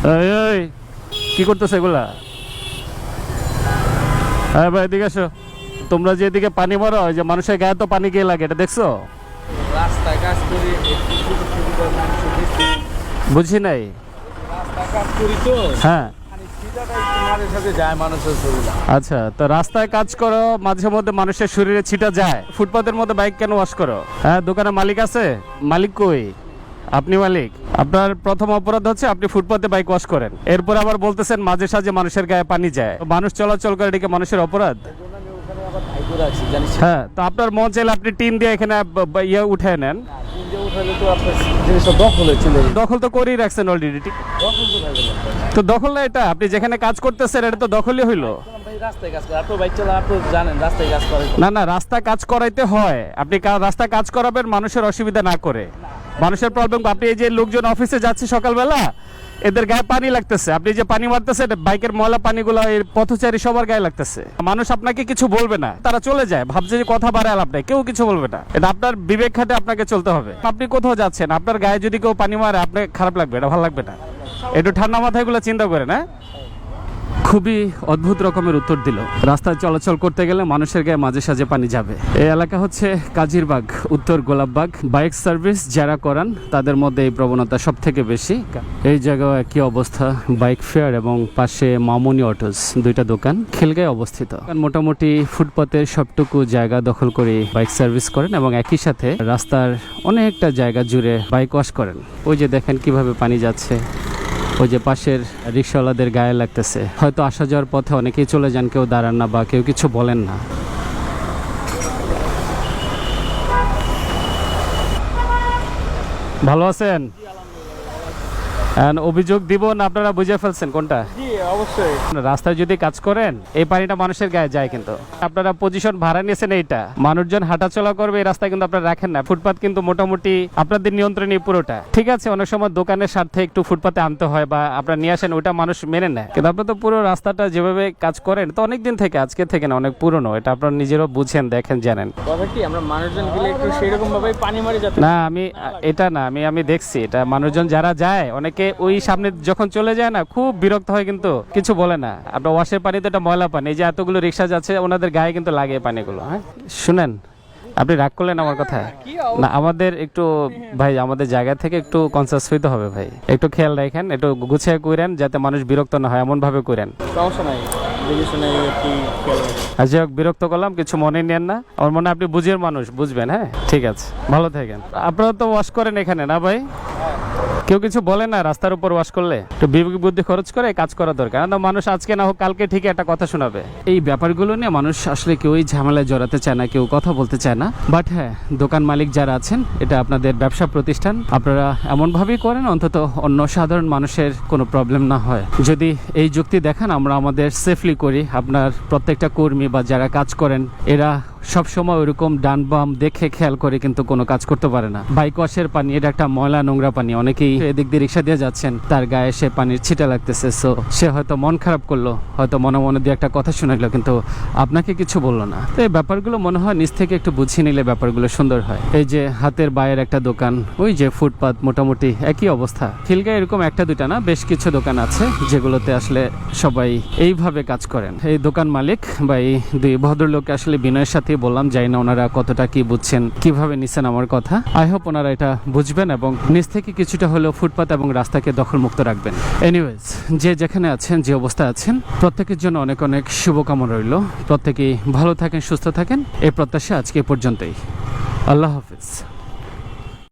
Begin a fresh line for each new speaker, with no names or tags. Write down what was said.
এই কি করতেছে এগুলা? হ্যাঁ ভাই এদিকে আসো। তোমরা যে এদিকে পানি মারো, ওই যে মানুষের গায়ে তো পানি গিয়ে লাগে, এটা দেখছো?
রাস্তায় কাজ করি,
বুঝি নাই।
রাস্তায় কাজ করি তো,
হ্যাঁ
মাঝে সাথে যায় মানুষের শরীরে।
আচ্ছা, তো রাস্তায় কাজ করো, মাঝে মধ্যে মানুষের শরীরে ছিটা যায়, ফুটপাতের মধ্যে বাইক কেন ওয়াশ করো? হ্যাঁ, দোকানে মালিক আছে? মালিক কই? আপনি মালিক? আপনার প্রথম অপরাধ হচ্ছে আপনি ফুটপাতে বাইক ওয়াশ করেন, এরপর আবার বলতেছেন মাঝে সাঝে মানুষের গায়ে পানি যায়। মানুষ চলাচল করে, এদিকে মানুষের অপরাধ। হ্যাঁ, তো আপনার মন চাইলে আপনি টিন দিয়ে এখানে ইয়ে উঠে নেন। দখল তো করেই রাখছেন অলরেডি। তো দখল না এটা, আপনি যেখানে কাজ করতেছেন এটা তো দখলই হইলো। না না, রাস্তায় কাজ করাইতে হয়, আপনি রাস্তায় কাজ করাবেন মানুষের অসুবিধা না করে। মানুষের প্রবলেম, আপনি এই যে লোকজন অফিসে যাচ্ছে সকালবেলা, এদের গায়ে পানি লাগতেছে, আপনি যে পানি মারতেছে বাইকের ময়লা পানিগুলো এই পথচারী সবার গায়ে লাগতেছে। মানুষ আপনাকে কিছু বলবে না, তারা চলে যায়, ভাবছে যে কথা বাড়াল, আপনাকে কেউ কিছু বলবে না। এটা আপনার বিবেক খাটে আপনাকে চলতে হবে। আপনি কোথাও যাচ্ছেন, আপনার গায়ে যদি কেউ পানি মারে আপনার খারাপ লাগবে, এটা ভালো লাগবে না। একটু ঠান্ডা মাথায় এগুলো চিন্তা করেন। হ্যাঁ, খুবই অদ্ভুত রকমের উত্তর দিল। রাস্তায় চলাচল করতে গেলে মানুষের গায়ে মাঝে সাঝে পানি যাবে। এই এলাকা হচ্ছে কাজিরবাগ, উত্তর গোলাপবাগ। বাইক সার্ভিস যারা করান তাদের মধ্যে এই প্রবণতা সব থেকে বেশি। এই জায়গায় একই অবস্থা, বাইক ফেয়ার এবং পাশে মামুনি অটোস, দুইটা দোকান খিলগাঁয়ে অবস্থিত। মোটামুটি ফুটপাতের সবটুকু জায়গা দখল করে বাইক সার্ভিস করেন এবং একই সাথে রাস্তার অনেকটা জায়গা জুড়ে বাইক ওয়াশ করেন। ওই যে দেখেন কিভাবে পানি যাচ্ছে, ওই যে পাশের রিক্সাওয়ালাদের গায়ে লাগতেছে। হয়তো আসা যাওয়ার পথে অনেকেই চলে যান, কেউ দাঁড়ান না বা কেউ কিছু বলেন না। ভালো আছেন? অভিযোগ দিব না, আপনারা বুঝে ফেলছেন কোনটা?
জি অবশ্যই।
রাস্তায় যদি কাজ করেন এই পানিটা মানুষের গায়ে যায়, কিন্তু আপনারা পজিশন ভাড়া নিয়েছেন, এইটা মানুষজন হাঁটাচলা করবে এই রাস্তায়, কিন্তু আপনারা রাখেন না। ফুটপাত কিন্তু মোটামুটি আপনাদের নিয়ন্ত্রণে পুরোটা। ঠিক আছে, অনেক সময় দোকানের স্বার্থে একটু ফুটপাতে আনতে হয় বা আপনারা নিয়ে আসেন, ওইটা মানুষ মেনে নেয়, কিন্তু আপনার তো পুরো রাস্তাটা যেভাবে কাজ করেন তো অনেক দিন থেকে, আজকে থেকে না, অনেক পুরনো। এটা আপনারা নিজেরও বুঝেন, দেখেন, জানেন।
কথা কি আমরা মানুষজন গেলে একটু সেরকম ভাবে পানি মারি যাতে
না, আমি এটা না, আমি দেখছি এটা মানুষজন যারা যায় অনেকে ওই সামনে যখন চলে যায় না খুব বিরক্ত হয়, কিন্তু কিছু বলে না। আপনার ওয়াশের পানি তো এটা ময়লা পানি, এই যে এতগুলো রিক্সা যাচ্ছে ওনাদের গায়ে কিন্তু লাগে পানিগুলো। হ্যাঁ শুনেন, আপনি রাগ করলেন আমার কথা না, আমাদের একটু ভাই আমাদের জায়গা থেকে একটু কনসাস হইতে হবে ভাই, একটু খেয়াল রাখেন, একটু গুছিয়ে করেন যাতে মানুষ বিরক্ত না হয়, এমন ভাবে করেন।
সমস্যা নাই, দেখে শুনে একটু খেয়াল রাখেন।
যাই হোক, বিরক্ত করলাম, কিছু মনে নেন না, আমার মনে হয় আপনি বুঝের মানুষ, বুঝবেন। হ্যাঁ ঠিক আছে, ভালো থাকেন। আপনারা তো ওয়াশ করেন এখানে না ভাই? কেউ কিছু বলে না রাস্তার উপর ওয়াশ করলে? একটু বিবেক বুদ্ধি খরচ করে কাজ করা দরকার। মানুষ আজকে না হোক কালকে ঠিক একটা কথা শোনাবে। এই ব্যাপারগুলো নিয়ে মানুষ আসলে কেউই ঝামেলায় জড়াতে চায় না, কেউ কথা বলতে চায় না। বাট হ্যাঁ, দোকান মালিক যারা আছেন, এটা আপনাদের ব্যবসা প্রতিষ্ঠান, আপনারা এমনভাবেই করেন অন্তত অন্য সাধারণ মানুষের কোনো প্রবলেম না হয়। যদি এই যুক্তি দেখান আমরা আমাদের সেফলি করি, আপনার প্রত্যেকটা কর্মী বা যারা কাজ করেন এরা সবসময় ওইরকম ডান বাম দেখে খেয়াল করে কিন্তু কোনো কাজ করতে পারে না। বাইক ওয়াশের পানি এটা একটা ময়লা নোংরা পানি, অনেকেই এদিক দিয়ে রিক্সা দিয়ে যাচ্ছেন, তার গায়ে সে পানির ছিটা লাগতেছে, সো সে হয়তো মন খারাপ করলো, হয়তো মনে মনে দিয়ে একটা কথা শোনাইলো, কিন্তু আপনাকে কিছু বললো না। তো এই ব্যাপারগুলো মনে হয় নিজ থেকে একটু বুঝিয়ে নিলে ব্যাপারগুলো সুন্দর হয়। এই যে হাতের বাইরের একটা দোকান, ওই যে ফুটপাত, মোটামুটি একই অবস্থা। খিলগাঁয়ে এরকম একটা দুটা না, বেশ কিছু দোকান আছে যেগুলোতে আসলে সবাই এইভাবে কাজ করেন। এই দোকান মালিক বা এই দুই ভদ্রলোককে আসলে বিনয়ের সাথে বললাম, যাই না ওনারা কতটা কি বুঝছেন, কিভাবে নিচ্ছেন আমার কথা। আই হোপ ওনারা এটা বুঝবেন এবং নিজ থেকে কিছুটা হলেও ফুটপাত এবং রাস্তাকে দখলমুক্ত রাখবেন। এনিওয়েজ, যে যেখানে আছেন, যে অবস্থা আছেন, প্রত্যেকের জন্য অনেক অনেক শুভকামনা রইল। প্রত্যেকেই ভালো থাকেন, সুস্থ থাকেন, এই প্রত্যাশা আজকে পর্যন্তই। আল্লাহ হাফিজ।